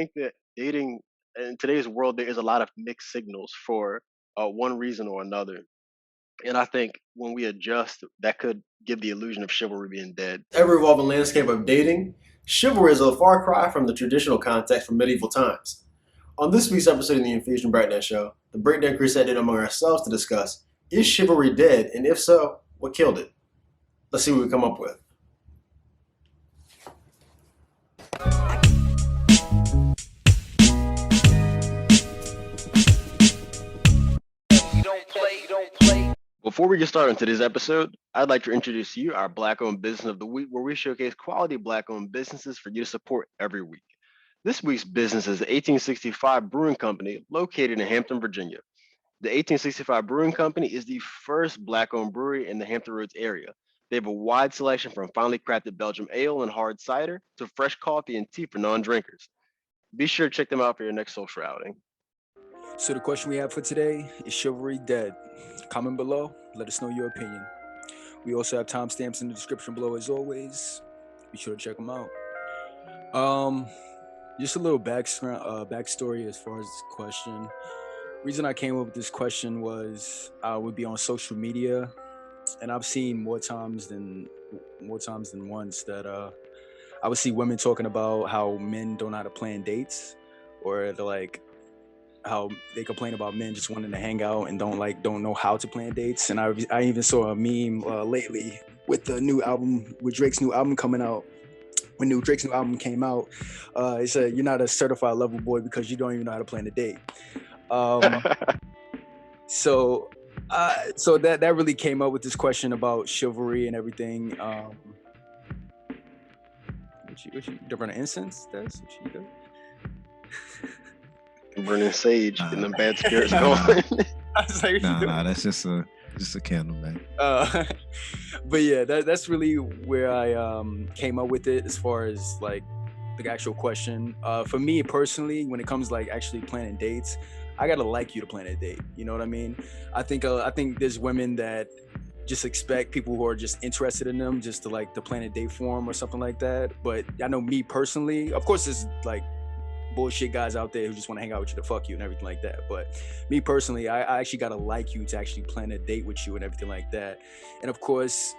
think that dating in today's world there is a lot of mixed signals for one reason or another, and I think when we adjust, that could give the illusion of chivalry being dead. Ever-evolving landscape of dating, chivalry is a far cry from the traditional context from medieval times. On this week's episode of the Infusion Breakdown Show, the Breakdown crew sat down among ourselves to discuss, is chivalry dead, and if so, what killed it? Let's see what we come up with. Before we get started on today's episode, I'd like to introduce you our Black-owned Business of the Week, where we showcase quality Black-owned businesses for you to support every week. This week's business is the 1865 Brewing Company, located in Hampton, Virginia. The 1865 Brewing Company is the first Black-owned brewery in the Hampton Roads area. They have a wide selection from finely crafted Belgian ale and hard cider to fresh coffee and tea for non-drinkers. Be sure to check them out for your next social outing. So the question we have for today is chivalry dead? Comment below, let us know your opinion. We also have timestamps in the description below as always. Be sure to check them out. Just a little backstory as far as this question. Reason I came up with this question was I would be on social media, and I've seen more times than once that I would see women talking about how men don't know how to plan dates, or they're like how they complain about men just wanting to hang out and don't know how to plan dates. And I even saw a meme lately with the new album, with Drake's new album coming out. When Drake's new album came out, it said you're not a certified lover boy because you don't even know how to plan a date. So that really came up with this question about chivalry and everything. What you burn incense? That's what you do. Burning sage and the bad spirits going. Nah, that's just a candle, man. But yeah, that's really where I came up with it as far as like the actual question. For me personally, when it comes to, like, actually planning dates, I gotta like you to plan a date. You know what I mean? I think there's women that just expect people who are just interested in them just to plan a date for them or something like that. But I know me personally, of course, there's like bullshit guys out there who just want to hang out with you to fuck you and everything like that. But me personally, I actually gotta like you to actually plan a date with you and everything like that. And of course,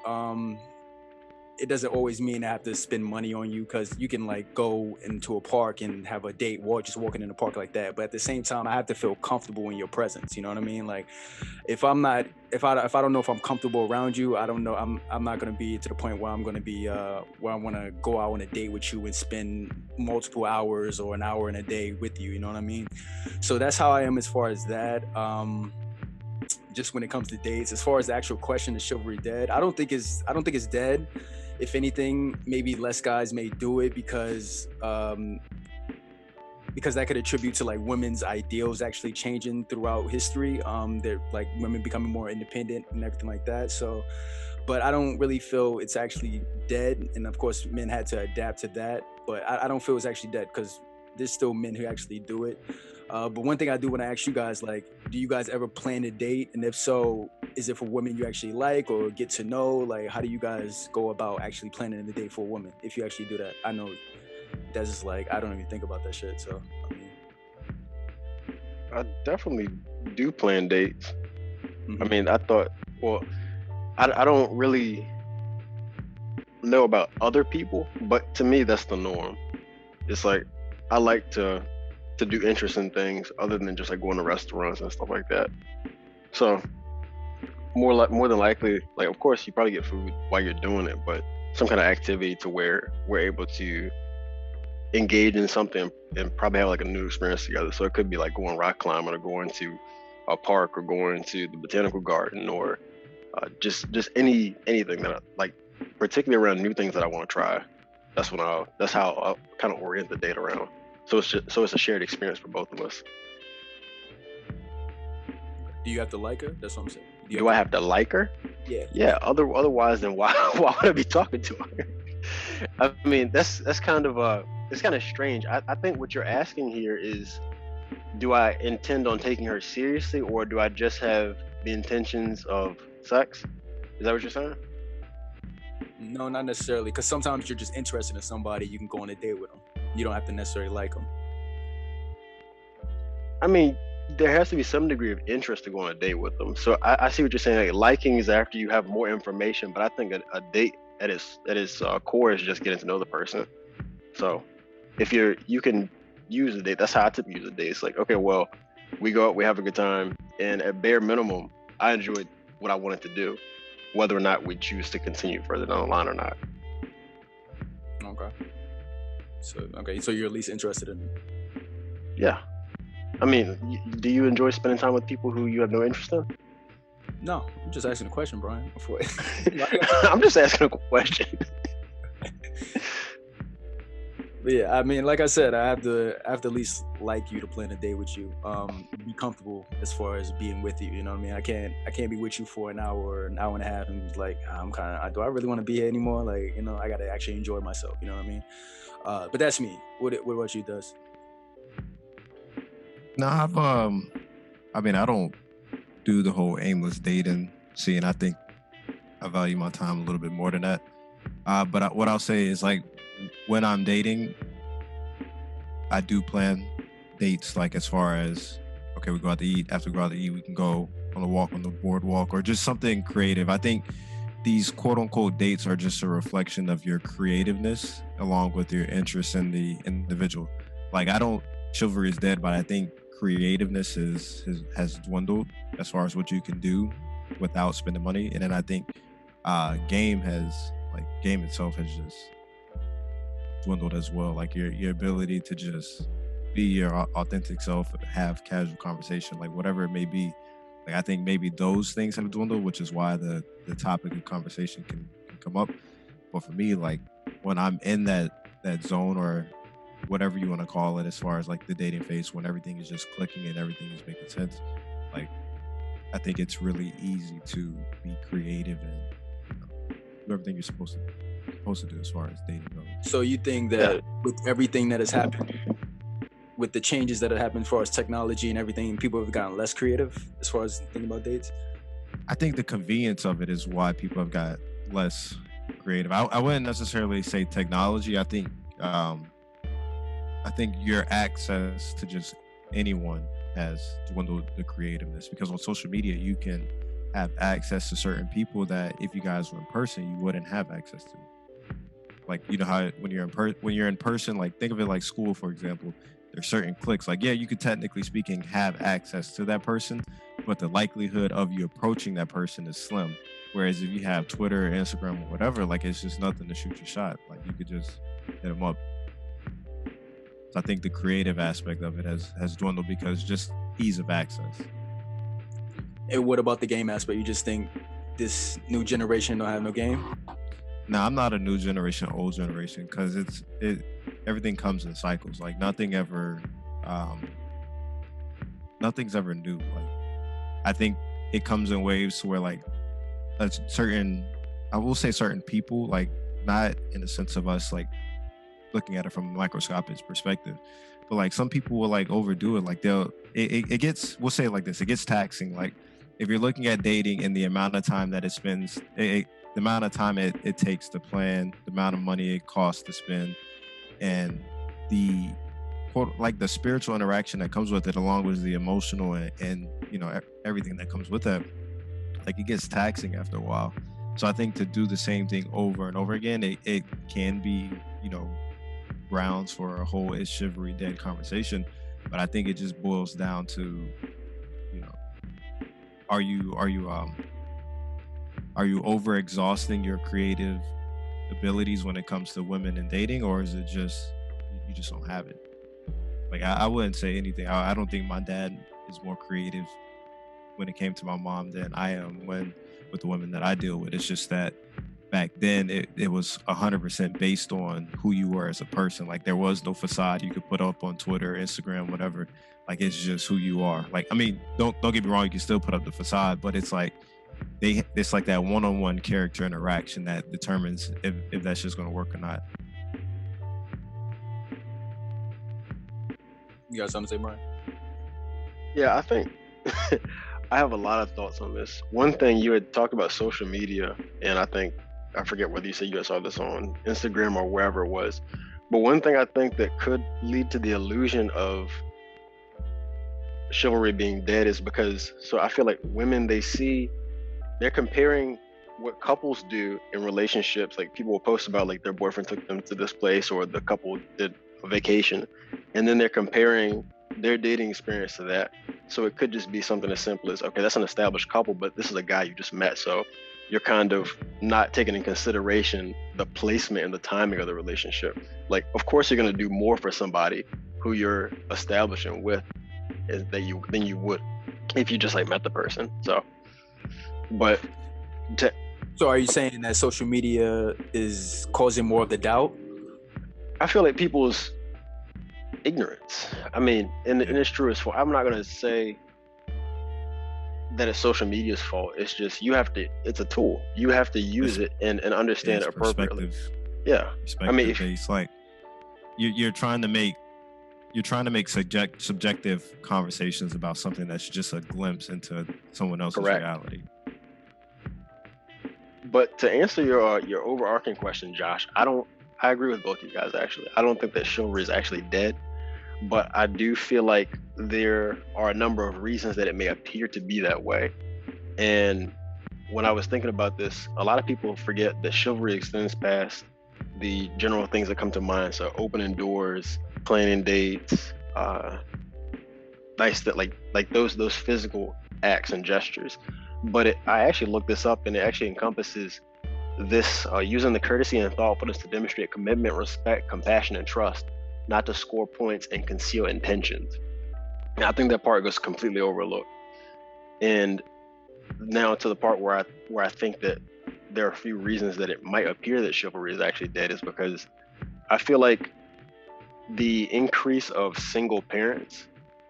it doesn't always mean I have to spend money on you, because you can like go into a park and have a date just walking in the park like that. But at the same time, I have to feel comfortable in your presence. You know what I mean? Like if I don't know if I'm comfortable around you, I don't know. I'm not gonna be to the point where I'm gonna be where I want to go out on a date with you and spend multiple hours or an hour in a day with you. You know what I mean? So that's how I am as far as that. Just when it comes to dates, as far as the actual question, is chivalry dead? I don't think it's dead. If anything, maybe less guys may do it because that could attribute to like women's ideals actually changing throughout history. They're like women becoming more independent and everything like that. So, but I don't really feel it's actually dead. And of course, men had to adapt to that. But I don't feel it's actually dead, because there's still men who actually do it. But one thing I do when I ask you guys, like, do you guys ever plan a date? And if so, is it for women you actually like or get to know? Like, how do you guys go about actually planning a date for a woman, if you actually do that? I know that's just like, I don't even think about that shit. So, I mean, I definitely do plan dates. mhm. I mean, I don't really know about other people, but to me, that's the norm. It's like, I like to do interesting things other than just like going to restaurants and stuff like that. So more than likely, like, of course you probably get food while you're doing it, but some kind of activity to where we're able to engage in something and probably have like a new experience together. So it could be like going rock climbing or going to a park or going to the botanical garden or just anything that I like, particularly around new things that I want to try. That's how I'll kind of orient the date around. So it's a shared experience for both of us. Do you have to like her? That's what I'm saying. Do I have to like her? Yeah. Yeah. Otherwise, then why would I be talking to her? I mean, that's kind of it's kind of strange. I think what you're asking here is, do I intend on taking her seriously, or do I just have the intentions of sex? Is that what you're saying? No, not necessarily, because sometimes you're just interested in somebody. You can go on a date with them. You don't have to necessarily like them. I mean, there has to be some degree of interest to go on a date with them. So I see what you're saying. Like, liking is after you have more information, but I think a date at its core is just getting to know the person. So if you can use a date, that's how I typically use a date. It's like, okay, well, we go out, we have a good time, and at bare minimum, I enjoyed what I wanted to do, whether or not we choose to continue further down the line or not. Okay. So you're at least interested in it. Yeah. I mean, do you enjoy spending time with people who you have no interest in? No, I'm just asking a question, Brian. I'm just asking a question. But yeah, I mean, like I said, I have to at least like you to plan a day with you. Be comfortable as far as being with you. You know what I mean? I can't be with you for an hour or an hour and a half and be like, do I really want to be here anymore? Like, you know, I gotta actually enjoy myself. You know what I mean? But that's me. What about you, Does? No, I mean, I don't do the whole aimless dating scene. I think I value my time a little bit more than that. But what I'll say is, like, when I'm dating, I do plan dates, like, as far as, okay, we go out to eat. After we go out to eat, we can go on a walk on the boardwalk or just something creative. I think these quote unquote dates are just a reflection of your creativeness along with your interest in the individual. Like, chivalry is dead, but I think creativeness has dwindled as far as what you can do without spending money. And then I think game itself has just dwindled as well. Like your ability to just be your authentic self, have casual conversation, like whatever it may be. Like, I think maybe those things have dwindled, which is why the topic of conversation can come up. But for me, like, when I'm in that zone, or whatever you want to call it, as far as like the dating phase, when everything is just clicking and everything is making sense, like, I think it's really easy to be creative and do everything you're supposed to do as far as dating goes. So you think that with everything that has happened, with the changes that have happened as far as technology and everything, people have gotten less creative as far as thinking about dates? I think the convenience of it is why people have got less creative. I wouldn't necessarily say technology. I think your access to just anyone has dwindled the creativeness, because on social media you can have access to certain people that if you guys were in person you wouldn't have access to. Like, you know how when you're in person, like, think of it like school, for example. There's certain cliques. Like, yeah, you could technically speaking have access to that person, but the likelihood of you approaching that person is slim. Whereas if you have Twitter or Instagram or whatever, like, it's just nothing to shoot your shot. Like, you could just hit them up. So I think the creative aspect of it has dwindled because just ease of access. And what about the game aspect? You just think this new generation don't have no game? No, I'm not a new generation, old generation, because everything comes in cycles. Like, nothing's ever new. Like, I think it comes in waves to where, like, I will say certain people, like, not in the sense of us like looking at it from a microscopic perspective, but like some people will like overdo it. Like, it gets, we'll say it like this, it gets taxing. Like, if you're looking at dating and the amount of time that it spends, the amount of time it takes to plan, the amount of money it costs to spend, and the spiritual interaction that comes with it, along with the emotional and you know, everything that comes with that, like, it gets taxing after a while. So I think to do the same thing over and over again, it can be, you know, grounds for a whole "is chivalry dead" conversation. But I think it just boils down to, you know, are you over exhausting your creative abilities when it comes to women and dating, or is it just you just don't have it? Like, I wouldn't say anything. I don't think my dad is more creative when it came to my mom than I am with the women that I deal with. It's just that back then it was 100% based on who you were as a person. Like, there was no facade you could put up on Twitter, Instagram, whatever. Like, it's just who you are. Like, I mean, don't get me wrong, you can still put up the facade, but it's like it's like that one-on-one character interaction that determines if that's just going to work or not. You got something to say, Brian? Yeah, I think I have a lot of thoughts on this. One thing, you had talked about social media, and I forget whether you said you saw this on Instagram or wherever it was, but one thing I think that could lead to the illusion of chivalry being dead is because, so I feel like women, they're comparing what couples do in relationships. Like people will post about like their boyfriend took them to this place or the couple did a vacation, and then they're comparing their dating experience to that. So it could just be something as simple as, okay, that's an established couple, but this is a guy you just met, so you're kind of not taking in consideration the placement and the timing of the relationship. Like, of course, you're going to do more for somebody who you're establishing with than you would if you just like met the person. So, but So are you saying that social media is causing more of the doubt? I feel like people's ignorance. I mean, and it's true as far. I'm not going to say that it's social media's fault. It's just it's a tool. You have to use it and understand it appropriately. Yeah. I mean, it's like you're trying to make subjective conversations about something that's just a glimpse into someone else's reality. But to answer your overarching question, Josh, I agree with both of you guys, actually. I don't think that chivalry is actually dead, but I do feel like there are a number of reasons that it may appear to be that way. And when I was thinking about this, a lot of people forget that chivalry extends past the general things that come to mind. So opening doors, planning dates, like those physical acts and gestures. But I actually looked this up, and it actually encompasses this using the courtesy and thoughtfulness to demonstrate commitment, respect, compassion, and trust, not to score points and conceal intentions. And I think that part goes completely overlooked. And now to the part where I think that there are a few reasons that it might appear that chivalry is actually dead is because I feel like the increase of single parents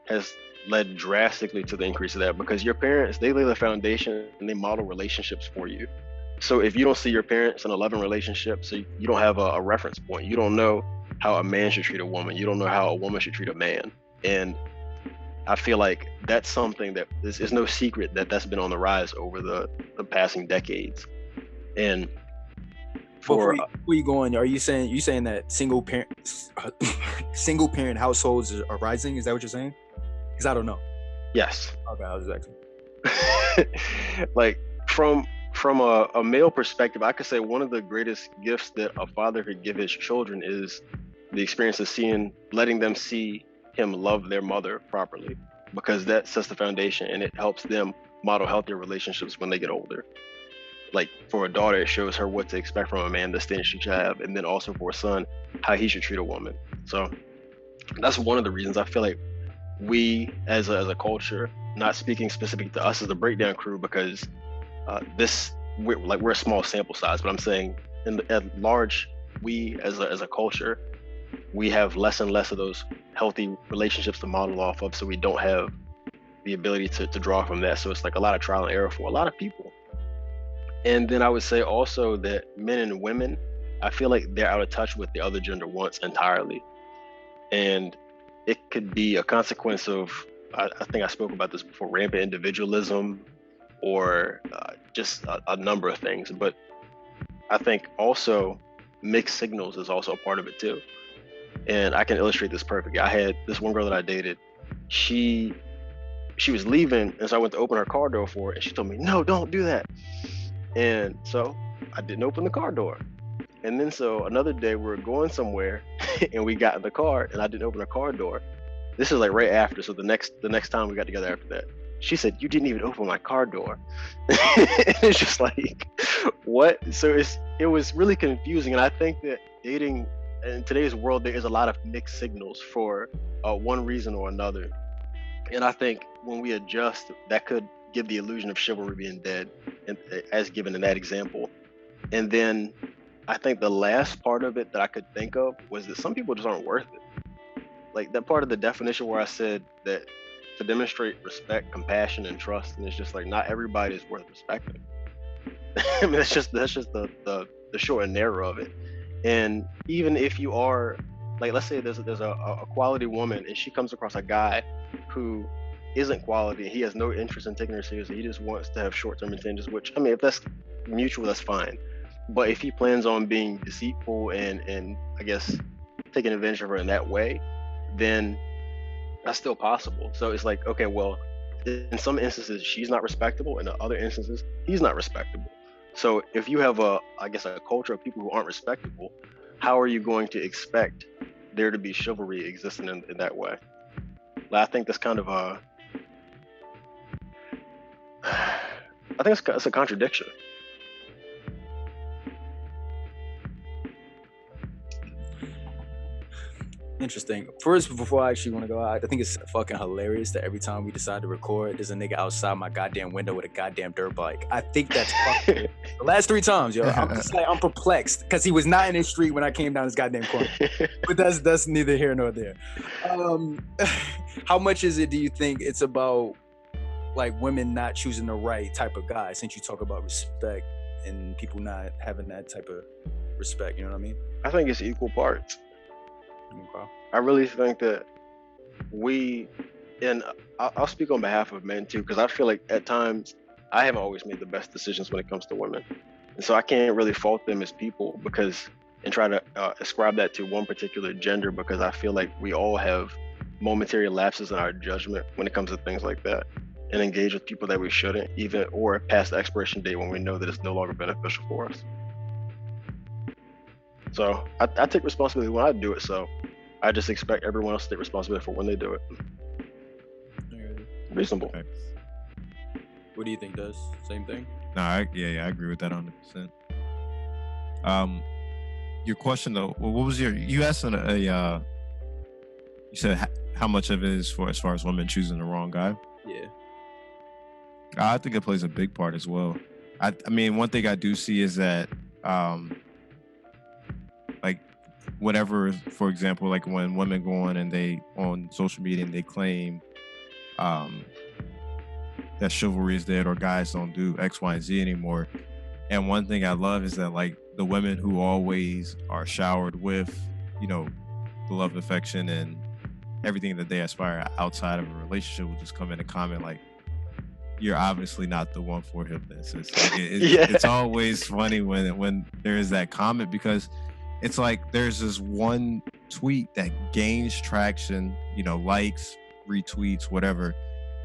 has led drastically to the increase of that, because your parents, they lay the foundation and they model relationships for you. So if you don't see your parents in a loving relationship, so you don't have a reference point. You don't know how a man should treat a woman. You don't know how a woman should treat a man. And I feel like that's something that is no secret that's been on the rise over the passing decades. And before you go on, are you saying that single parent households are rising? Is that what you're saying? Because I don't know. Yes. Okay, I was just asking. Like from a male perspective, I could say one of the greatest gifts that a father could give his children is the experience of letting them see him love their mother properly, because that sets the foundation and it helps them model healthier relationships when they get older. Like for a daughter, it shows her what to expect from a man, the standards she should have, and then also for a son, how he should treat a woman. So that's one of the reasons I feel like we as a culture, not speaking specific to us as the breakdown crew, because we're a small sample size, but I'm saying at large, we as a culture, we have less and less of those healthy relationships to model off of, so we don't have the ability to draw from that. So it's like a lot of trial and error for a lot of people. And then I would say also that men and women, I feel like they're out of touch with the other gender once entirely. And it could be a consequence of, I think I spoke about this before, rampant individualism, or just a number of things. But I think also mixed signals is also a part of it too. And I can illustrate this perfectly. I had this one girl that I dated. She was leaving, and so I went to open her car door for her, and she told me, "No, don't do that." And so I didn't open the car door. And then so another day we were going somewhere and we got in the car and I didn't open the car door. This is like right after. So the next time we got together after that, she said, "You didn't even open my car door." It's just like, what? So it was really confusing. And I think that dating in today's world, there is a lot of mixed signals for one reason or another. And I think when we adjust, that could give the illusion of chivalry being dead, and as given in that example. And then I think the last part of it that I could think of was that some people just aren't worth it. Like that part of the definition where I said that to demonstrate respect, compassion, and trust, and it's just like not everybody is worth respecting. I mean, that's just the short and narrow of it. And even if you are, like, let's say there's a quality woman and she comes across a guy who isn't quality, he has no interest in taking her seriously, he just wants to have short-term intentions, which, I mean, if that's mutual, that's fine. But if he plans on being deceitful and I guess taking advantage of her in that way, then that's still possible. So it's like, okay, well, in some instances she's not respectable, in other instances he's not respectable. So if you have a culture of people who aren't respectable, how are you going to expect there to be chivalry existing in that way? I think that's kind of I think it's a contradiction. Interesting. First, before I actually want to go out, I think it's fucking hilarious that every time we decide to record, there's a nigga outside my goddamn window with a goddamn dirt bike. I think that's fucking the last 3 times, yo. I'm just like, I'm perplexed because he was not in his street when I came down his goddamn corner. But that's neither here nor there. How much is it, do you think it's about like women not choosing the right type of guy, since you talk about respect and people not having that type of respect, you know what I mean? I think it's equal parts. Okay. I really think that and I'll speak on behalf of men too, because I feel like at times I haven't always made the best decisions when it comes to women. And so I can't really fault them as people and try to ascribe that to one particular gender, because I feel like we all have momentary lapses in our judgment when it comes to things like that, and engage with people that we shouldn't, even or past the expiration date when we know that it's no longer beneficial for us. So I take responsibility when I do it, so I just expect everyone else to take responsibility for when they do it. Reasonable. Okay. What do you think, Does? Same thing? No, I agree with that 100%. Your question though, what was you asked you said how much of it is as far as women choosing the wrong guy? Yeah. I think it plays a big part as well. I mean, one thing I do see is that like whatever, for example, like when women go on and they on social media and they claim that chivalry is dead or guys don't do X, Y, and Z anymore. And one thing I love is that like the women who always are showered with, you know, the love, affection, and everything that they aspire outside of a relationship will just come in and comment like, you're obviously not the one for him. It's always funny when there is that comment, because it's like there's this one tweet that gains traction, you know, likes, retweets, whatever,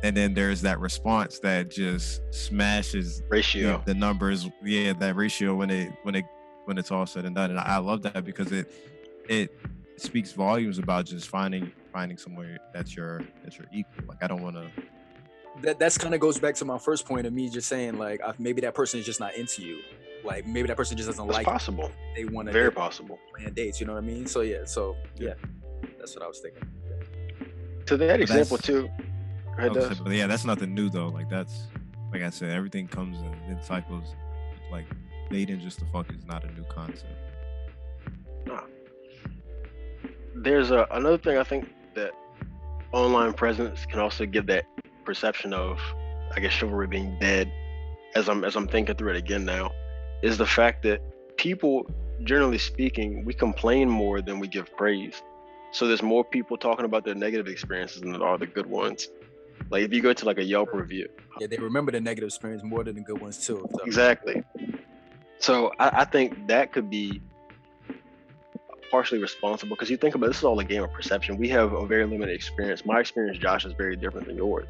and then there's that response that just smashes ratio the numbers. Yeah, that ratio when it's all said and done. And I love that because it speaks volumes about just finding somewhere that's your equal. Like I don't want to. That's kind of goes back to my first point of me just saying like maybe that person is just not into you. Like maybe that person just doesn't That's like possible. You. They want to very possible plan dates. You know what I mean? So yeah, that's what I was thinking. To that example too. But yeah, that's nothing new though. Like that's like I said, everything comes in cycles. Like dating just to fuck is not a new concept. Nah. There's another thing I think that online presence can also give that perception of, I guess, chivalry being dead. As I'm thinking through it again now, is the fact that people, generally speaking, we complain more than we give praise. So there's more people talking about their negative experiences than there are the good ones. Like if you go to like a Yelp review, yeah, they remember the negative experience more than the good ones too. So. Exactly. So I think that could be partially responsible, because you think about this is all a game of perception. We have a very limited experience. My experience, Josh, is very different than yours,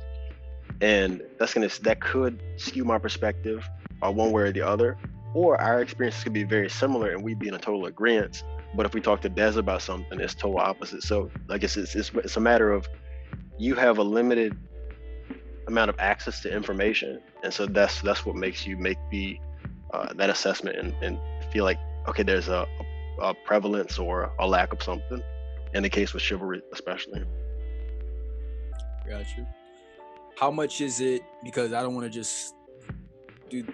and that could skew my perspective one way or the other. Or our experiences could be very similar and we'd be in a total agreement. But if we talk to Des about something, it's total opposite. So I guess it's a matter of you have a limited amount of access to information, and so that's what makes you make that assessment and feel like, okay, there's a prevalence or a lack of something. In the case with chivalry, especially. Got you. How much is it? Because I don't want to just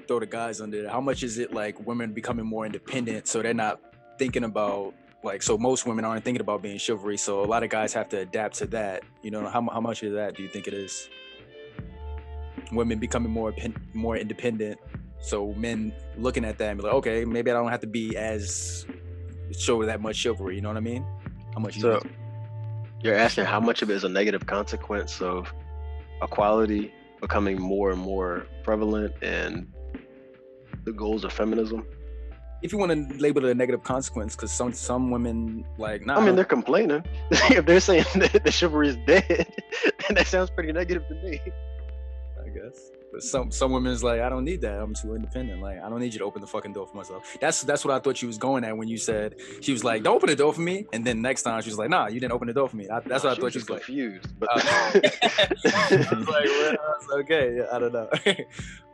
throw the guys under there. How much is it like women becoming more independent, so they're not thinking about like, so most women aren't thinking about being chivalry, so a lot of guys have to adapt to that. You know, how much of that do you think it is? Women becoming more independent, so men looking at that and be like, okay, maybe I don't have to be as show that much chivalry. You know what I mean? How much? You're asking how much of it is a negative consequence of equality becoming more and more prevalent and the goals of feminism? if you want to label it a negative consequence, because some women like, nah. I mean, they're complaining. If they're saying that the chivalry is dead, then that sounds pretty negative to me. I guess. But some women's like, I don't need that. I'm too independent. Like, I don't need you to open the fucking door for myself. That's what I thought she was going at when you said, she was like, don't open the door for me. And then next time she was like, nah, you didn't open the door for me. That's what I thought she was confused. But I was like, well, okay, yeah, I don't know.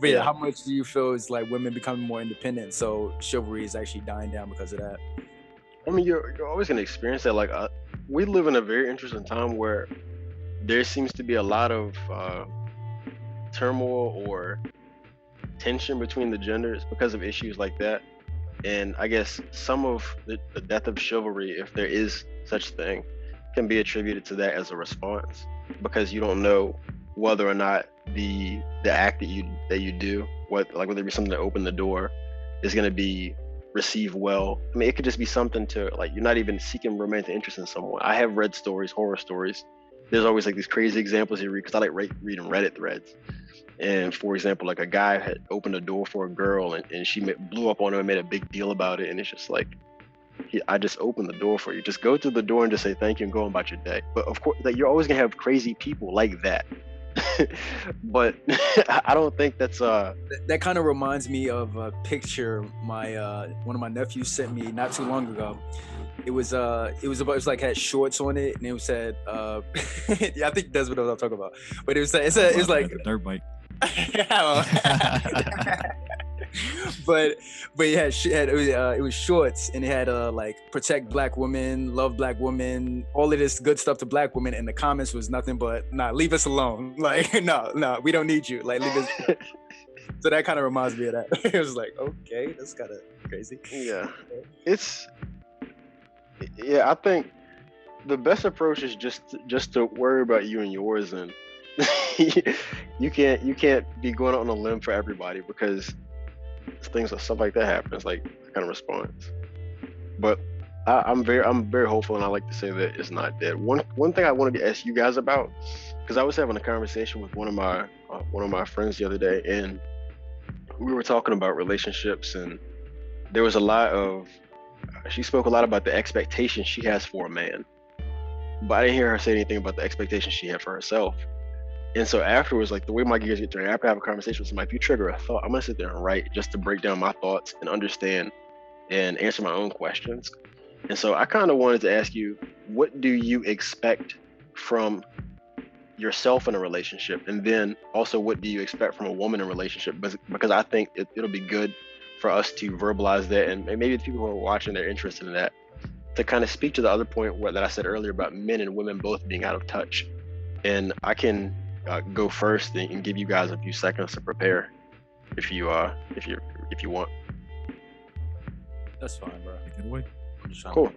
But yeah, how much do you feel is like women becoming more independent? So chivalry is actually dying down because of that. I mean, you're always gonna experience that. Like, we live in a very interesting time where there seems to be a lot of turmoil or tension between the genders because of issues like that. And I guess some of the death of chivalry, if there is such thing, can be attributed to that as a response, because you don't know whether or not the act that you do, whether it be something to open the door, is going to be received well. I mean, it could just be something to, like, you're not even seeking romantic interest in someone. I have read stories, horror stories. There's always like these crazy examples you read, because I like reading Reddit threads. And for example, like a guy had opened a door for a girl, and she blew up on him and made a big deal about it. And it's just like, I just opened the door for you. Just go through the door and just say thank you and go on about your day. But of course, like, you're always gonna have crazy people like that. But I don't think that's that kind of reminds me of a picture my one of my nephews sent me not too long ago. It was like had shorts on it, and it said yeah, I think that's what I'm talking about. But it was like a dirt bike. but it was shorts, and it had like protect black women, love black women, all of this good stuff to black women, and the comments was nothing but, nah, leave us alone. Like, no, we don't need you. Like, leave us. So that kind of reminds me of that. It was like, okay, that's kind of crazy. Yeah, I think the best approach is just to worry about you and yours, and you can't be going out on a limb for everybody, because stuff like that happens, like that kind of response. But I'm very hopeful, and I like to say that it's not dead. One thing I wanted to ask you guys about, because I was having a conversation with one of my friends the other day, and we were talking about relationships, and there was she spoke a lot about the expectations she has for a man, but I didn't hear her say anything about the expectations she had for herself. And so afterwards, like, the way my gears get turned, after I have a conversation with somebody, if you trigger a thought, I'm gonna sit there and write, just to break down my thoughts and understand and answer my own questions. And so I kind of wanted to ask you, what do you expect from yourself in a relationship? And then also, what do you expect from a woman in a relationship? Because I think it'll be good for us to verbalize that, and maybe the people who are watching, they're interested in that, to kind of speak to the other point that I said earlier about men and women both being out of touch. And I can go first and give you guys a few seconds to prepare, if you want. That's fine, bro. Take it away. Cool.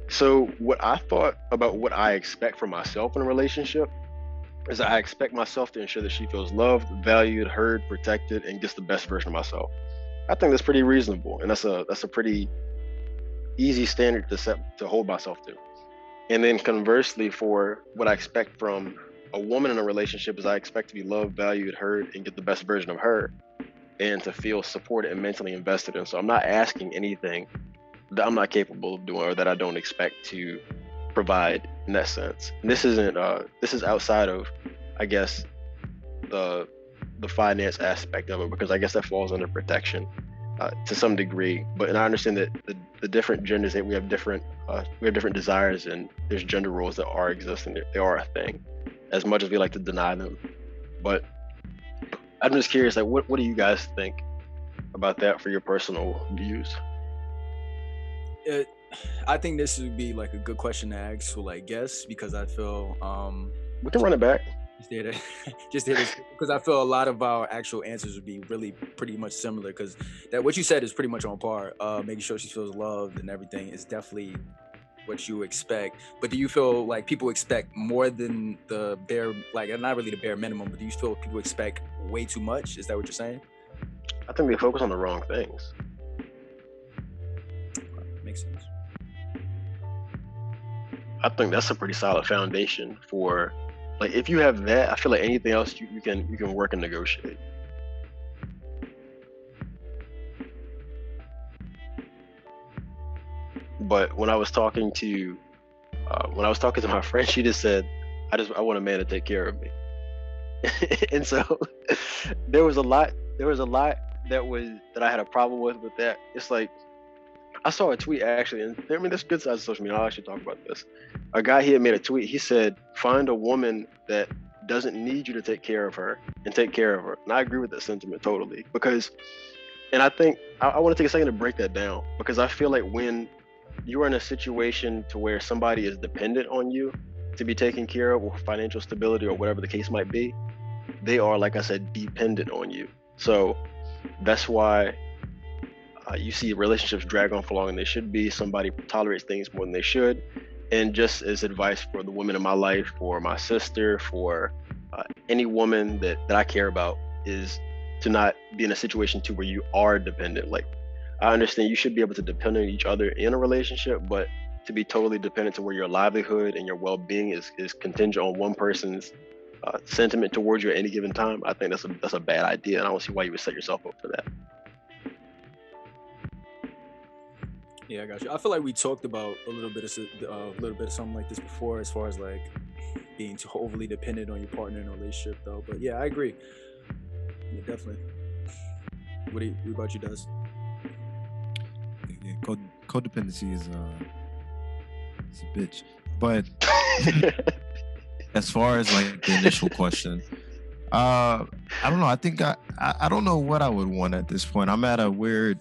So what I thought about what I expect from myself in a relationship is I expect myself to ensure that she feels loved, valued, heard, protected, and gets the best version of myself. I think that's pretty reasonable, and that's a pretty easy standard to hold myself to. And then conversely, for what I expect from a woman in a relationship, is I expect to be loved, valued, heard, and get the best version of her, and to feel supported and mentally invested in. So I'm not asking anything that I'm not capable of doing, or that I don't expect to provide in that sense. And this is outside of, I guess, the finance aspect of it, because I guess that falls under protection to some degree. And I understand that the different genders, that we have different desires, and there's gender roles that are existing. They are a thing, as much as we like to deny them. But I'm just curious, like, what do you guys think about that for your personal views? I think this would be like a good question to ask for, like, guests, because I feel we can run it back. Just did it because I feel a lot of our actual answers would be really pretty much similar, because that what you said is pretty much on par. Making sure she feels loved and everything is definitely what you expect. But do you feel like people expect more than the bare, like, not really the bare minimum, but do you feel people expect way too much? Is that what you're saying? I think they focus on the wrong things. Makes sense. I think that's a pretty solid foundation for, like, if you have that, I feel like anything else you can work and negotiate. But when I was talking to my friend, she just said, I want a man to take care of me. And so there was a lot that I had a problem with that. It's like, I saw a tweet actually, and I mean, there's good sides of social media. I'll actually talk about this. A guy, he had made a tweet. He said, find a woman that doesn't need you to take care of her, and take care of her. And I agree with that sentiment totally, because, and I think I want to take a second to break that down, because I feel like when you are in a situation to where somebody is dependent on you to be taken care of, or financial stability, or whatever the case might be, they are, like I said, dependent on you. So that's why you see relationships drag on for longer than they should be. Somebody tolerates things more than they should. And just as advice for the women in my life, for my sister, for any woman that I care about, is to not be in a situation to where you are dependent. Like, I understand you should be able to depend on each other in a relationship, but to be totally dependent to where your livelihood and your well-being is contingent on one person's sentiment towards you at any given time, I think that's a bad idea, and I don't see why you would set yourself up for that. Yeah, I got you. I feel like we talked about a little bit of something like this before, as far as like being too overly dependent on your partner in a relationship, though. But yeah, I agree. Yeah, definitely. What about you, Des? Yeah, codependency is a bitch. But as far as like the initial question, I don't know. I think I don't know what I would want at this point. I'm at a weird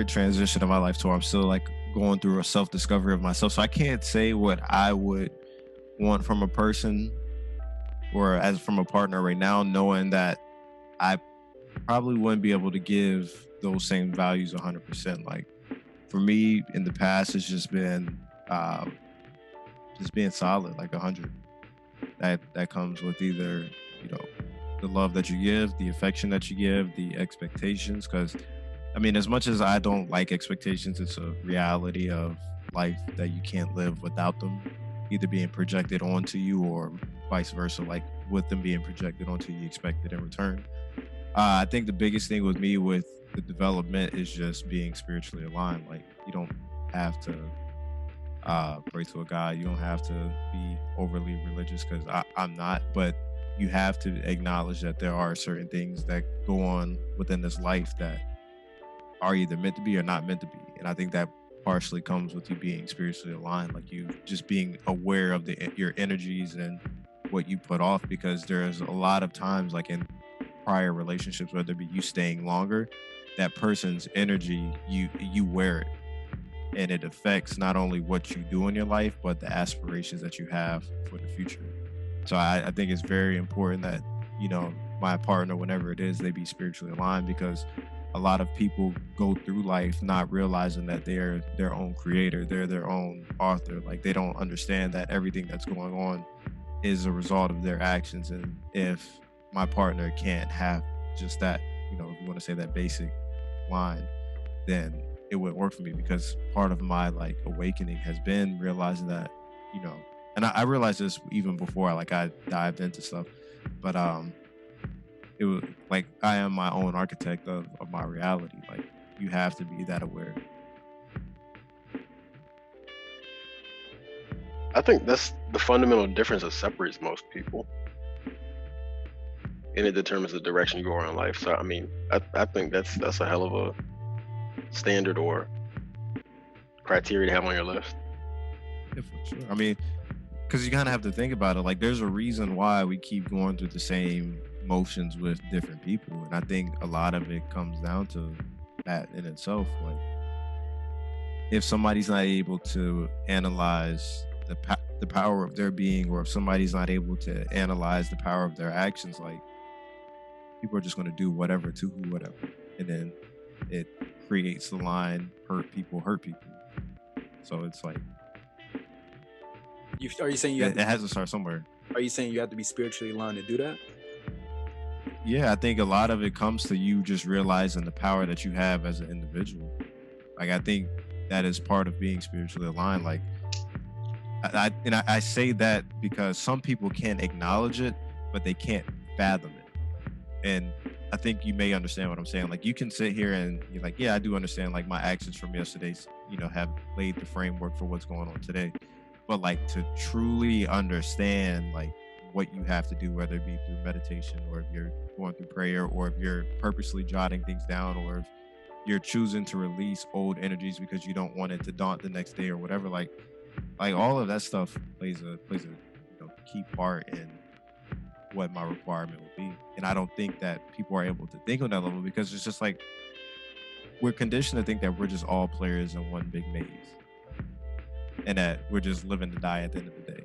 transition in my life to where I'm still like going through a self-discovery of myself. So I can't say what I would want from a person or as from a partner right now, knowing that I probably wouldn't be able to give those same values 100%. Like for me in the past, it's just been just being solid, like 100. That comes with either, you know, the love that you give, the affection that you give, the expectations. Because I mean, as much as I don't like expectations, it's a reality of life that you can't live without them, either being projected onto you or vice versa, like with them being projected onto you, expected in return. I think the biggest thing with me with the development is just being spiritually aligned. Like, you don't have to pray to a God. You don't have to be overly religious, because I'm not, but you have to acknowledge that there are certain things that go on within this life that are either meant to be or not meant to be. And I think that partially comes with you being spiritually aligned, like you just being aware of your energies and what you put off, because there's a lot of times, like in prior relationships, whether it be you staying longer, that person's energy, you wear it, and it affects not only what you do in your life, but the aspirations that you have for the future. So I think it's very important that, you know, my partner, whenever it is, they be spiritually aligned, because a lot of people go through life not realizing that they're their own creator, they're their own author. Like, they don't understand that everything that's going on is a result of their actions. And if my partner can't have just that, you know, if you want to say that basic line, then it wouldn't work for me, because part of my like awakening has been realizing that, you know, and I realized this even before I dived into stuff, but it was like, I am my own architect of my reality. Like, you have to be that aware. I think that's the fundamental difference that separates most people, and it determines the direction you go in life. So I mean, I think that's a hell of a standard or criteria to have on your list. Yeah, for sure. I mean, because you kind of have to think about it. Like, there's a reason why we keep going through the same motions with different people, and I think a lot of it comes down to that in itself. Like, if somebody's not able to analyze the power of their being, or if somebody's not able to analyze the power of their actions, like, people are just going to do whatever to whatever, and then it creates the line, hurt people. So it's like, are you saying it has to start somewhere? Are you saying you have to be spiritually aligned to do that? Yeah, I think a lot of it comes to you just realizing the power that you have as an individual. Like, I think that is part of being spiritually aligned. Like, I say that because some people can acknowledge it, but they can't fathom it. And I think you may understand what I'm saying. Like, you can sit here and you're like, yeah, I do understand, like, my actions from yesterday have laid the framework for what's going on today. But like to truly understand like what you have to do, whether it be through meditation or if you're going through prayer or if you're purposely jotting things down or if you're choosing to release old energies because you don't want it to daunt the next day or whatever, like all of that stuff plays a key part in what my requirement will be. And I don't think that people are able to think on that level because it's just like we're conditioned to think that we're just all players in one big maze and that we're just living to die at the end of the day.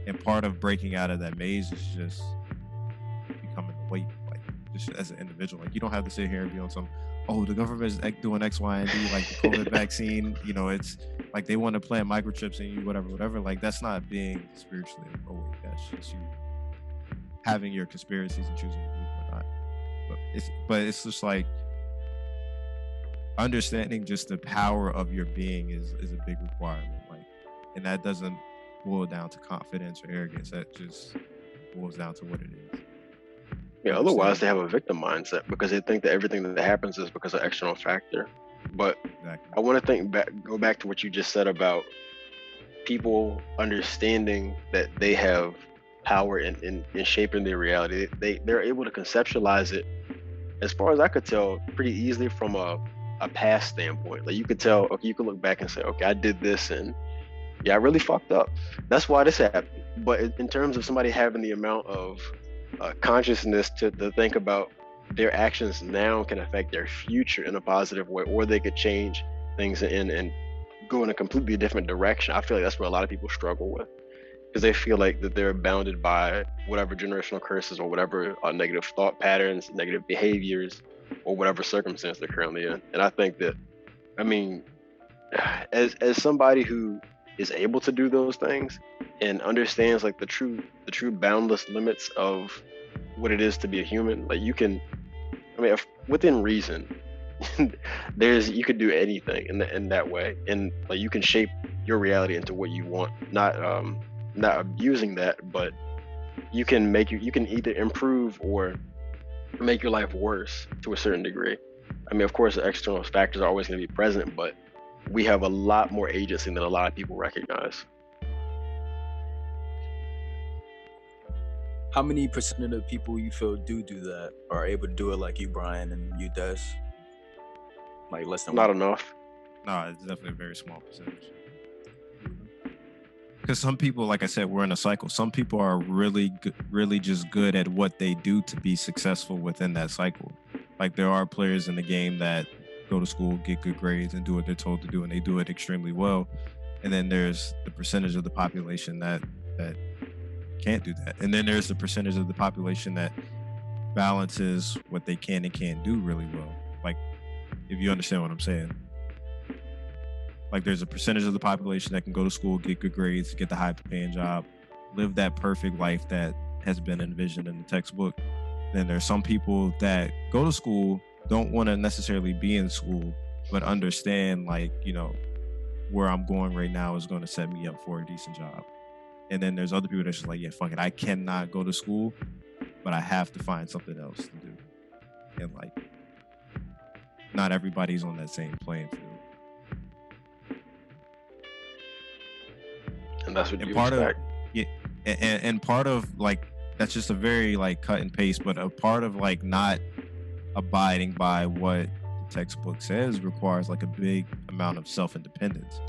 And part of breaking out of that maze is just becoming the weight, like just as an individual. Like you don't have to sit here and be on some, oh, the government is doing X, Y, and D, like the COVID vaccine, it's like they want to plant microchips in you, whatever. Like that's not being spiritually overweight. That's just you having your conspiracies and choosing to believe or not. But it's just like understanding just the power of your being is a big requirement. Like, and that doesn't boil down to confidence or arrogance. That just boils down to what it is. Yeah, otherwise they have a victim mindset because they think that everything that happens is because of external factor. But exactly. I want to go back to what you just said about people understanding that they have power in shaping their reality. They're able to conceptualize it, as far as I could tell, pretty easily from a past standpoint. Like you could tell, okay, you could look back and say, okay, I did this and yeah, I really fucked up. That's why this happened. But in terms of somebody having the amount of consciousness to think about their actions now can affect their future in a positive way, or they could change things and go in a completely different direction. I feel like that's what a lot of people struggle with because they feel like that they're bounded by whatever generational curses or whatever negative thought patterns, negative behaviors, or whatever circumstance they're currently in. And I think that, I mean, as somebody who is able to do those things and understands like the true boundless limits of what it is to be a human, like you can, I mean, within reason, you could do anything in that way, and like you can shape your reality into what you want, not abusing that, but you can either improve or make your life worse to a certain degree. I mean, of course, the external factors are always going to be present, but we have a lot more agency than a lot of people recognize. How many percent of the people you feel do that are able to do it like you, Brian, and you, Des? Like less than not enough. No, it's definitely a very small percentage. Because some people, like I said, we're in a cycle. Some people are really just good at what they do to be successful within that cycle. Like there are players in the game that go to school, get good grades, and do what they're told to do, and they do it extremely well. And then there's the percentage of the population that can't do that. And then there's the percentage of the population that balances what they can and can't do really well. Like, if you understand what I'm saying. Like there's a percentage of the population that can go to school, get good grades, get the high paying job, live that perfect life that has been envisioned in the textbook. Then there's some people that go to school, don't want to necessarily be in school, but understand like, where I'm going right now is going to set me up for a decent job. And then there's other people that's just like, yeah, fuck it, I cannot go to school, but I have to find something else to do. And like, not everybody's on that same playing field. And that's what you expect. And part of like, that's just a very like cut and paste, but a part of like not abiding by what the textbook says requires like a big amount of self-independence.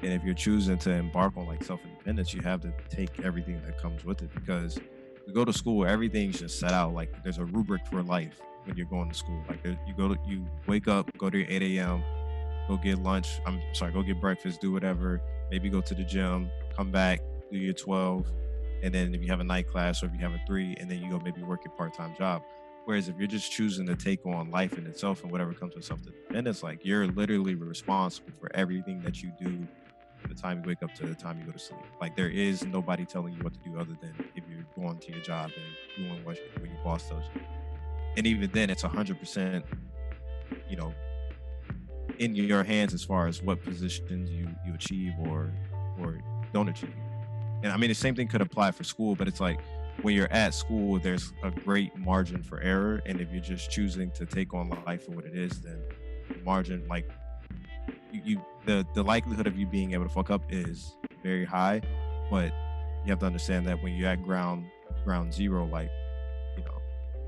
And if you're choosing to embark on like self-independence, you have to take everything that comes with it, because you go to school, everything's just set out. Like there's a rubric for life when you're going to school. Like you wake up, go to your 8 a.m., go get lunch. Go get breakfast, do whatever, maybe go to the gym, come back, do your 12. And then if you have a night class or if you have a 3, and then you go maybe work your part-time job. Whereas if you're just choosing to take on life in itself and whatever comes with self-independence, like you're literally responsible for everything that you do from the time you wake up to the time you go to sleep. Like there is nobody telling you what to do other than if you're going to your job and doing what your boss tells you. And even then, it's 100%, in your hands as far as what positions you achieve or don't achieve. And I mean, the same thing could apply for school, but it's like when you're at school, there's a great margin for error. And if you're just choosing to take on life for what it is, then the margin, like the likelihood of you being able to fuck up is very high, but you have to understand that when you're at ground zero, like, you know,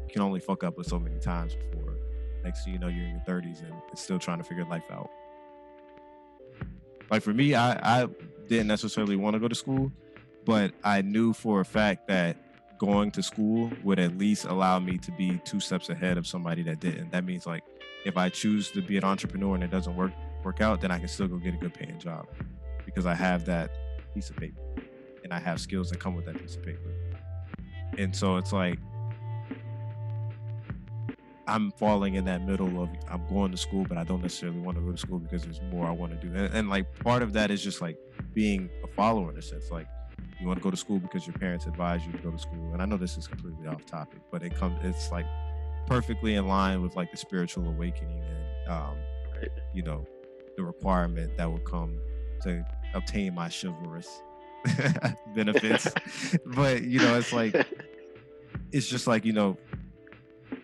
you can only fuck up with so many times before next thing you know you're in your 30s and it's still trying to figure life out. Like for me, I didn't necessarily want to go to school, but I knew for a fact that going to school would at least allow me to be 2 steps ahead of somebody that didn't. That means like if I choose to be an entrepreneur and it doesn't work out, then I can still go get a good paying job because I have that piece of paper and I have skills that come with that piece of paper. And so it's like I'm falling in that middle of I'm going to school, but I don't necessarily want to go to school because there's more I want to do. And like part of that is just like being a follower in a sense. Like you want to go to school because your parents advise you to go to school. And I know this is completely off topic, but it's like perfectly in line with like the spiritual awakening and you know, the requirement that would come to obtain my chivalrous benefits. But you know, it's just like, you know,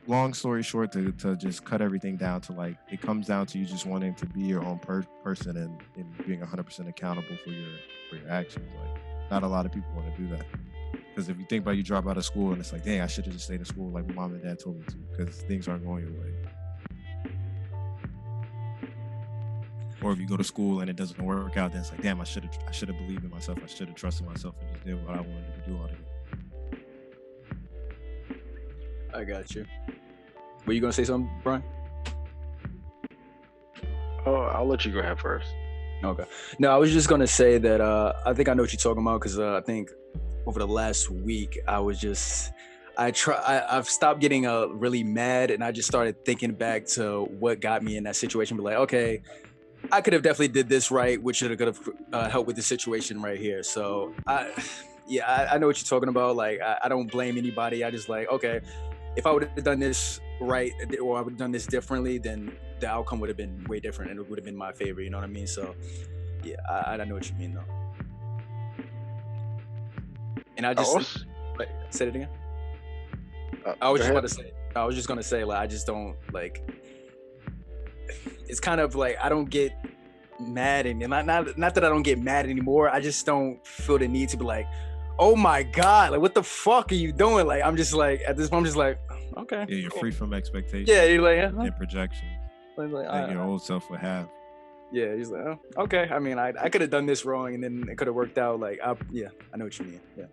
long story short, to just cut everything down to like, it comes down to you just wanting to be your own person and being 100% accountable for your actions. Like, not a lot of people want to do that. Because if you think about, you drop out of school and it's like, dang, I should have just stayed in school like my mom and dad told me to, because things aren't going your way. Or if you go to school and it doesn't work out, then it's like, damn, I should have believed in myself. I should have trusted myself and just did what I wanted to do altogether. I got you. Were you gonna say something, Brian? Oh, I'll let you go ahead first. Okay. No, I was just gonna say that I think I know what you're talking about, because I think over the last week I've stopped getting really mad, and I just started thinking back to what got me in that situation. Be like, okay, I could have definitely did this right, which could have helped with the situation right here. So I know what you're talking about. Like I don't blame anybody. I just like, okay, if I would have done this right, or I would have done this differently, then the outcome would have been way different, and it would have been my favor. You know what I mean? So yeah, I know what you mean though. And I just say it again. I was just gonna say, like, I just don't like. It's kind of like I don't get mad, and not that I don't get mad anymore. I just don't feel the need to be like, oh my god, like what the fuck are you doing? Like I'm just like at this point, I'm just like, okay. Yeah, you're free from expectations. Yeah, you're like and projections that your old self would have. Yeah, he's like, oh, okay. I mean, I could have done this wrong, and then it could have worked out. Like, I know what you mean. Yeah.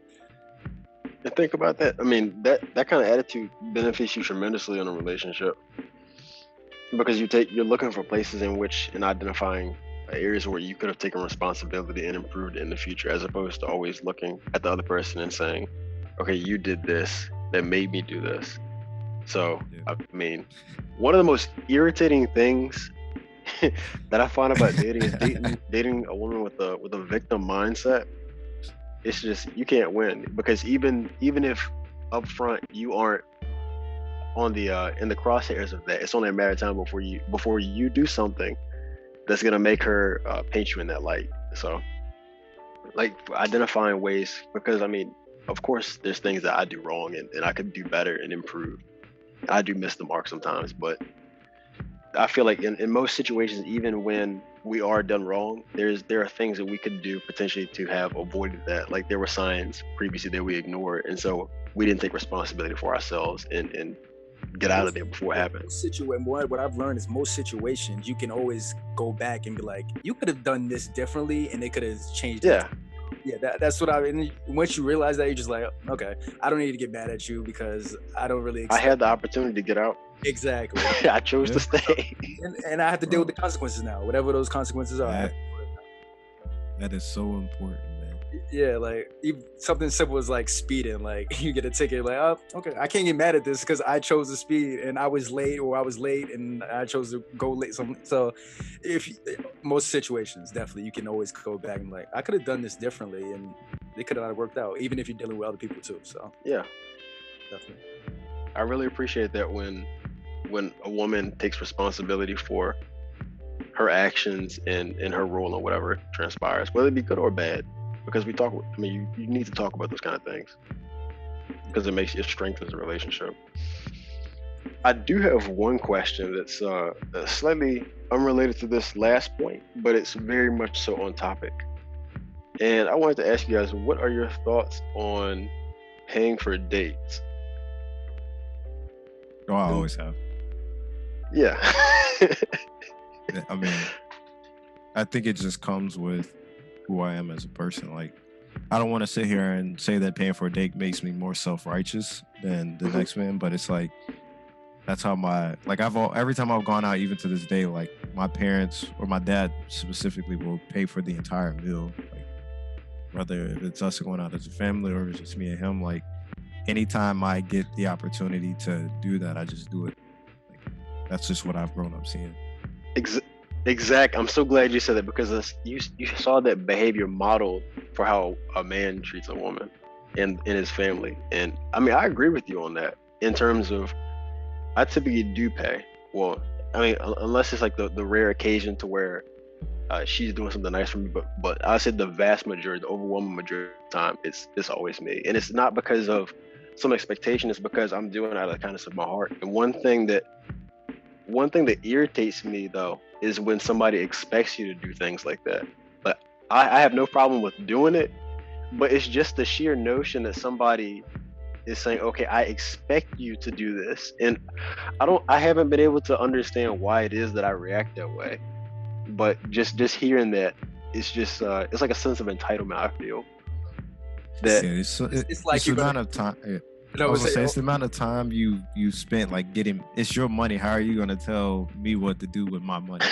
And think about that. I mean, that kind of attitude benefits you tremendously in a relationship, because you're looking for places in identifying areas where you could have taken responsibility and improved in the future, as opposed to always looking at the other person and saying, okay, you did this that made me do this. So I mean, one of the most irritating things that I find about dating is dating a woman with a victim mindset. It's just, you can't win, because even if up front you aren't on the in the crosshairs of that, it's only a matter of time before you do something that's gonna make her paint you in that light. So like identifying ways, because I mean, of course there's things that I do wrong and I could do better and improve. I do miss the mark sometimes, but I feel like in most situations, even when we are done wrong, there are things that we could do potentially to have avoided that. Like there were signs previously that we ignored, and so we didn't take responsibility for ourselves and get out of there before it happened. What I've learned is most situations you can always go back and be like, you could have done this differently, and it could have changed. Yeah. That's what once you realize that, you're just like, okay, I don't need to get mad at you because I don't really I had the opportunity to get out. Exactly. I chose to stay. And I have to deal with the consequences now, whatever those consequences are. That is so important, man. Yeah, like even something simple as like speeding, like you get a ticket, like, oh, okay, I can't get mad at this because I chose to speed and I was late and I chose to go late. So most situations, definitely you can always go back and like, I could have done this differently and it could have worked out, even if you're dealing with other people too. So yeah, definitely. I really appreciate that when a woman takes responsibility for her actions and her role in whatever transpires, whether it be good or bad. Because you need to talk about those kind of things, because it strengthens the relationship. I do have one question that's slightly unrelated to this last point, but it's very much so on topic. And I wanted to ask you guys, what are your thoughts on paying for dates? Oh, I always have. Yeah. I mean, I think it just comes with who I am as a person. Like, I don't want to sit here and say that paying for a date makes me more self-righteous than the next man, but it's like, that's how every time I've gone out, even to this day, like my parents or my dad specifically will pay for the entire meal. Like, whether it's us going out as a family or it's just me and him, like anytime I get the opportunity to do that, I just do it. Like, that's just what I've grown up seeing. Exact. I'm so glad you said that, because you saw that behavior modeled for how a man treats a woman in his family. And I mean, I agree with you on that in terms of, I typically do pay. Well, I mean, unless it's like the rare occasion to where she's doing something nice for me, but I said the vast majority, the overwhelming majority of the time, it's always me. And it's not because of some expectation, it's because I'm doing it out of the kindness of my heart. And one thing that irritates me though is when somebody expects you to do things like that. But I have no problem with doing it, but it's just the sheer notion that somebody is saying, okay, I expect you to do this. And I haven't been able to understand why it is that I react that way. But just hearing that, it's just it's like a sense of entitlement, I feel. That it's like the amount of time. I was gonna say, it's the amount of time you spent like it's your money. How are you gonna tell me what to do with my money?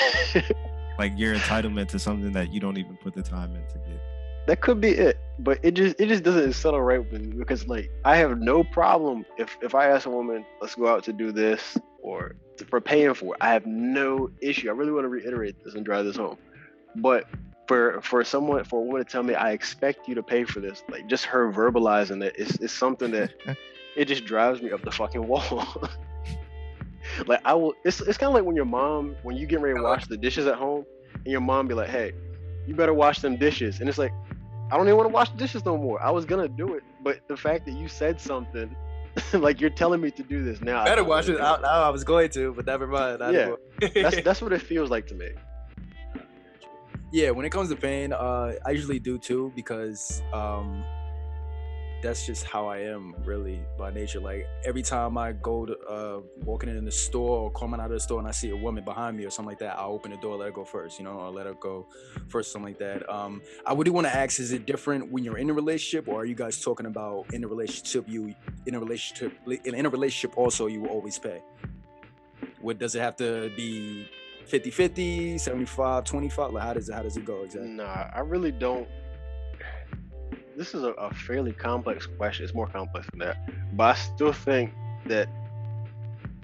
Like your entitlement to something that you don't even put the time in to get. That could be it, but it just doesn't settle right with me, because like I have no problem if I ask a woman, let's go out to do this, or for paying for it. I have no issue. I really want to reiterate this and drive this home. But for a woman to tell me, I expect you to pay for this, like just her verbalizing it is something that it just drives me up the fucking wall. Like it's kind of like when you get ready to wash the dishes at home, and your mom be like, hey, you better wash them dishes, and it's like, I don't even want to wash the dishes no more. I was gonna do it, but the fact that you said something, like you're telling me to do this now. Better wash it out now. I was going to, but never mind. That's what it feels like to me. Yeah, when it comes to paying, I usually do too, because that's just how I am, really, by nature. Like every time I go to walking in the store or coming out of the store and I see a woman behind me or something like that, I'll open the door, let her go first, or let her go first, something like that. I would want to ask, is it different when you're in a relationship, or are you guys talking about in a relationship also you will always pay? What does it have to be? 50-50, 75-25? Like how does it go exactly? Nah, I really don't. This is a fairly complex question. It's more complex than that. But I still think that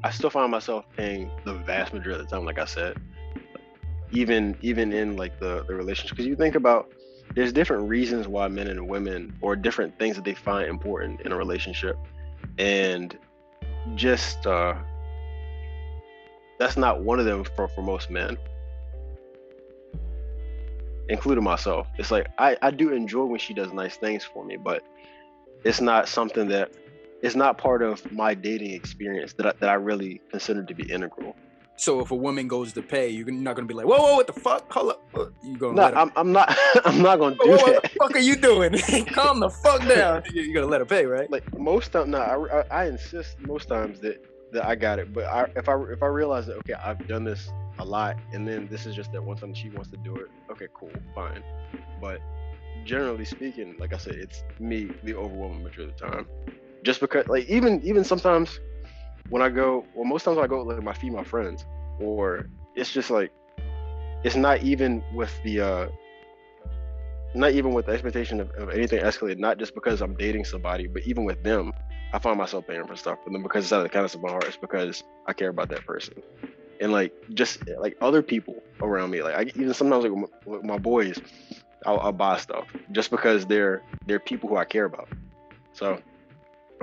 I still find myself paying the vast majority of the time, like I said. Even in like the relationship. Because you think about, there's different reasons why men and women, or different things that they find important in a relationship. And just that's not one of them for most men, including myself. It's like I do enjoy when she does nice things for me, but it's not something that is not part of my dating experience that I really consider to be integral. So if a woman goes to pay, you're not gonna be like, whoa, what the fuck? Hold up, you gonna? No, I'm not. I'm not gonna do that. What the fuck are you doing? Calm the fuck down. You're gonna let her pay, right? Like most times, I insist most times that I got it. But if I realize that, okay, I've done this a lot, and then this is just that one time she wants to do it, okay, cool, fine. But generally speaking, like I said, it's me the overwhelming majority of the time. Just because, like, even sometimes when I go, well, most times when I go with like my female friends, or it's just like, it's not even with the expectation of anything escalated, not just because I'm dating somebody, but even with them, I find myself paying for stuff for them because it's out of the kindness of my heart. It's because I care about that person. And like, just like other people around me, like even sometimes like with my boys, I'll buy stuff just because they're people who I care about. So,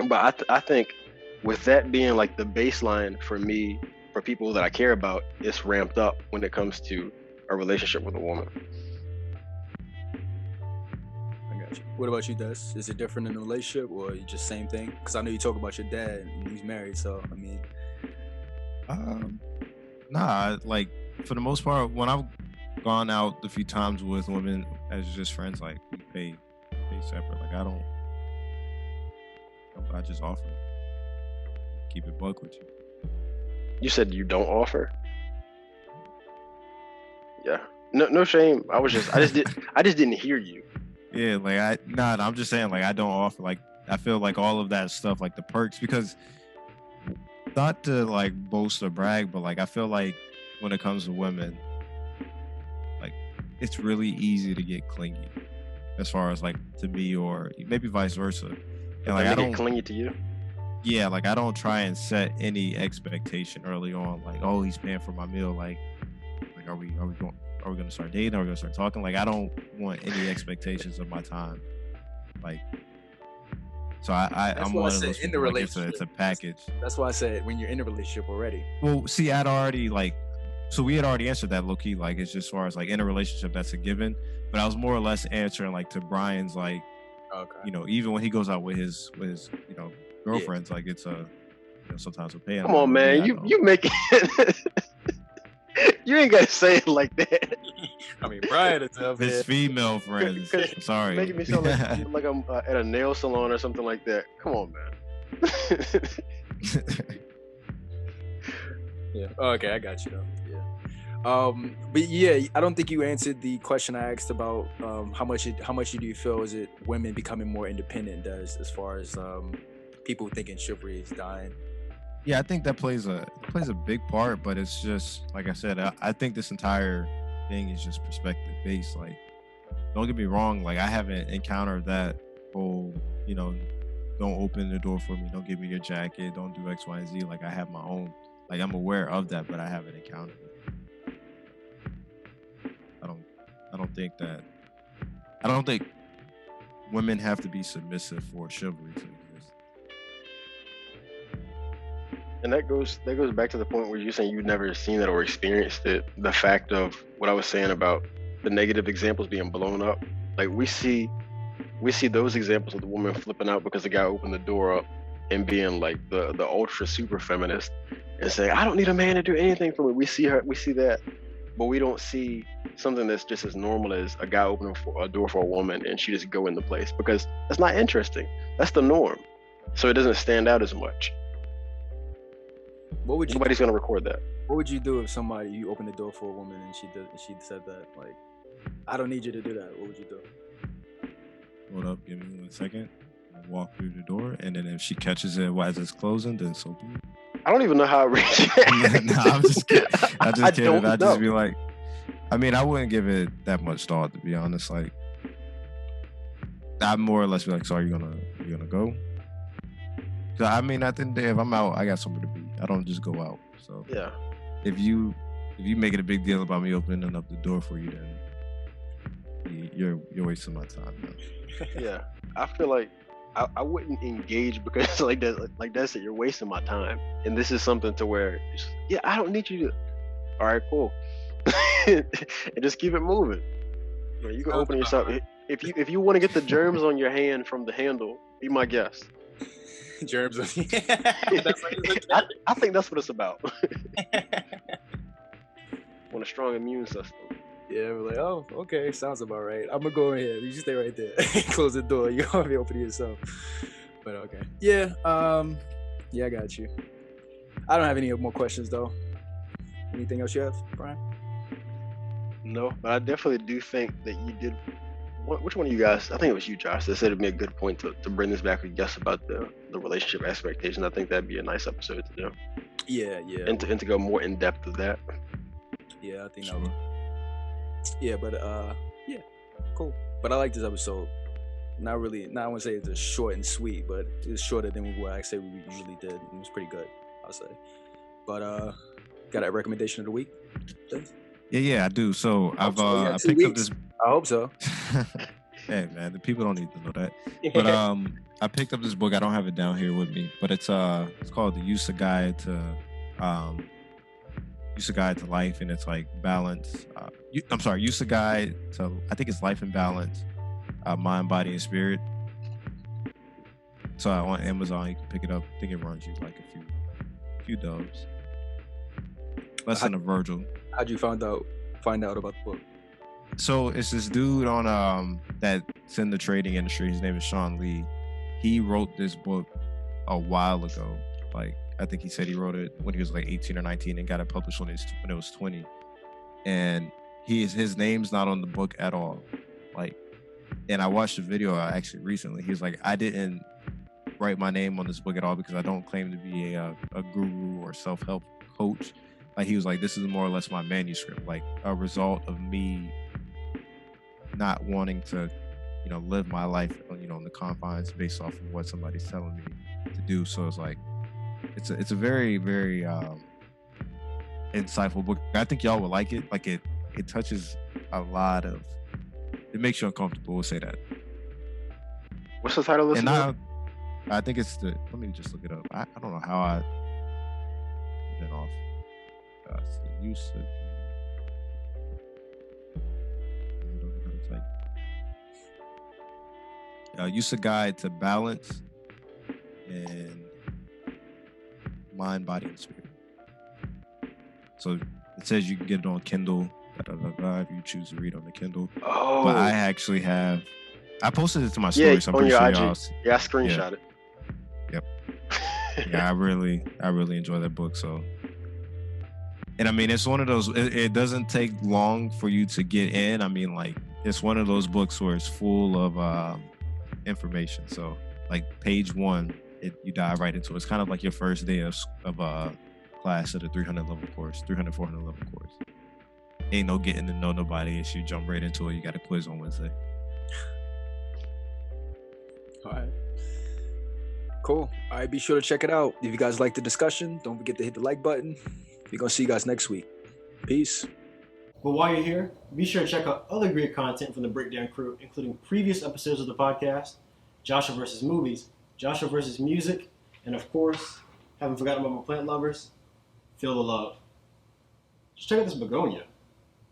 but I think with that being like the baseline for me, for people that I care about, it's ramped up when it comes to a relationship with a woman. What about you, Des? Is it different in a relationship, or just same thing? Because I know you talk about your dad and he's married, so I mean. Nah, like for the most part, when I've gone out a few times with women as just friends, like we pay separate. Like I just offer. Keep it buck with you. You said you don't offer. Yeah. No shame. I just didn't hear you. Yeah, like I'm just saying, like I don't offer. Like I feel like all of that stuff, like the perks, because not to like boast or brag, but like I feel like when it comes to women, like it's really easy to get clingy, as far as like to me, or maybe vice versa. And like I don't get clingy to you. Yeah, like I don't try and set any expectation early on. Like, oh, he's paying for my meal. Like are we gonna start dating? Are we gonna start talking? Like I don't want any expectations of my time. Like. So I'm one of those people. In the relationship, it's a package. That's why I said when you're in a relationship already. Well, see, I'd already so we had already answered that low key. Like it's just as far as like in a relationship, that's a given. But I was more or less answering like to Brian's like, okay. Even when he goes out with his girlfriends, like it's sometimes we're paying. Come on, man, you make it. You ain't gotta say it like that. I mean, Brian is up his female friends. I'm sorry, making me sound like I'm at a nail salon or something like that. Come on, man. Yeah. Okay, I got you though. Yeah. But yeah, I don't think you answered the question I asked about how much do you feel is it women becoming more independent does as far as people thinking chivalry is dying. Yeah, I think that plays a big part, but it's just like I said. I think this entire thing is just perspective based. Like, don't get me wrong. Like, I haven't encountered that whole, don't open the door for me, don't give me your jacket, don't do X, Y, and Z. Like, I have my own. Like, I'm aware of that, but I haven't encountered it. I don't think women have to be submissive for chivalry to exist. And that goes back to the point where you're saying you've never seen it or experienced it. The fact of what I was saying about the negative examples being blown up. Like we see those examples of the woman flipping out because the guy opened the door up and being like the ultra super feminist and saying, I don't need a man to do anything for me. We see that, but we don't see something that's just as normal as a guy opening a door for a woman and she just go in the place, because that's not interesting. That's the norm. So it doesn't stand out as much. Nobody's gonna record that. What would you do if you opened the door for a woman and she said that, like, I don't need you to do that? What would you do? Hold up, give me 1 second. I'll walk through the door, and then if she catches it as it's closing, then so be it. I don't even know how I reach it. No, I'm just kidding. I'd just be like, I mean, I wouldn't give it that much thought, to be honest. Like, I'd more or less be like, so are you gonna go? So, I mean, at the end of the day, if I'm out, I got somewhere to be. I don't just go out. So yeah, if you make it a big deal about me opening up the door for you, then you're wasting my time, man. Yeah, I feel like I wouldn't engage because like that's it. You're wasting my time, and this is something to where I don't need you to. All right, cool, and just keep it moving. You can open yourself if you want to get the germs on your hand from the handle. Be my guest. Germs. I think that's what it's about. Want a strong immune system. Yeah, we're like, oh, okay, sounds about right. I'm gonna go in here. You just stay right there. Close the door. You don't be opening yourself. But okay. Yeah. Yeah, I got you. I don't have any more questions though. Anything else you have, Brian? No, but I definitely do think that you did. Which one of you guys? I think it was you, Josh, that said it'd be a good point to bring this back with guests about the relationship expectations. I think that'd be a nice episode to do. Yeah. And to go more in depth of that. Yeah, I think that would. Yeah, but yeah, cool. But I like this episode. Not I want to say it's a short and sweet, but it's shorter than what I say we usually did. It was pretty good, I'll say. But got a recommendation of the week? Yeah, I do. So I picked up this. I hope so. Hey man, the people don't need to know that. But I picked up this book. I don't have it down here with me, but it's called The Use Guide to Life, and it's like balance. Use Guide to, I think it's Life and Balance, Mind, Body, and Spirit. So on Amazon, you can pick it up. I think it runs you like a few dubs. Lesson of Virgil. How'd you find out about the book? So it's this dude on that's in the trading industry. His name is Sean Lee. He wrote this book a while ago. Like, I think he said he wrote it when he was like 18 or 19 and got it published when it was 20. And his name's not on the book at all. Like, and I watched the video actually recently. He was like, I didn't write my name on this book at all because I don't claim to be a guru or self-help coach. Like, he was like, this is more or less my manuscript, like a result of me not wanting to, live my life, in the confines based off of what somebody's telling me to do. So it's like, it's a very, very insightful book. I think y'all would like it. Like, it touches a lot of, it makes you uncomfortable. We'll say that. What's the title of this? And I think it's let me just look it up. I don't know how I put it off. It's the use of, use a guide to balance and mind, body, and spirit. So it says you can get it on Kindle, if you choose to read on the Kindle. Oh. But I actually have. I posted it to my story, so I'm pretty sure y'all. Yeah, I screenshot it. Yep. Yeah, I really enjoy that book. So, and I mean, it's one of those. It doesn't take long for you to get in. I mean, like, it's one of those books where it's full of information. So, like, page 1, you dive right into it. It's kind of like your first day of class at a 300 level course, 300, 400 level course. Ain't no getting to know nobody. It's you jump right into it. You got a quiz on Wednesday. All right. Cool. All right, be sure to check it out. If you guys like the discussion, don't forget to hit the like button. We're going to see you guys next week. Peace. But while you're here, be sure to check out other great content from the Breakdown crew, including previous episodes of the podcast, Joshua versus Movies, Joshua versus Music, and of course, haven't forgotten about my plant lovers, Feel the Love. Just check out this begonia.